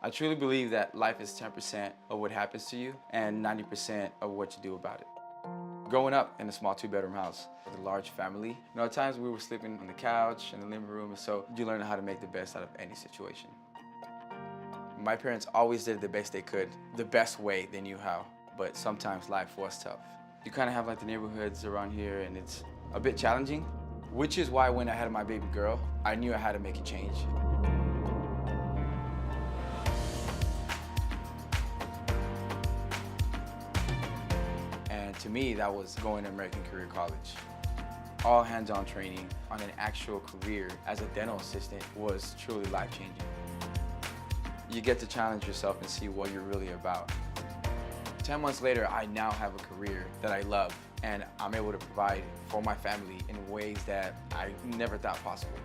I truly believe that life is 10% of what happens to you and 90% of what you do about it. Growing up in a small two-bedroom house with a large family, at times we were sleeping on the couch in the living room, and so you learn how to make the best out of any situation. My parents always did the best they could, the best way they knew how, but sometimes life was tough. You kind of have like the neighborhoods around here, and it's a bit challenging, which is why when I had my baby girl, I knew I had to make a change. And to me, that was going to American Career College. All hands-on training on an actual career as a dental assistant was truly life-changing. You get to challenge yourself and see what you're really about. 10 months later, I now have a career that I love, and I'm able to provide for my family in ways that I never thought possible.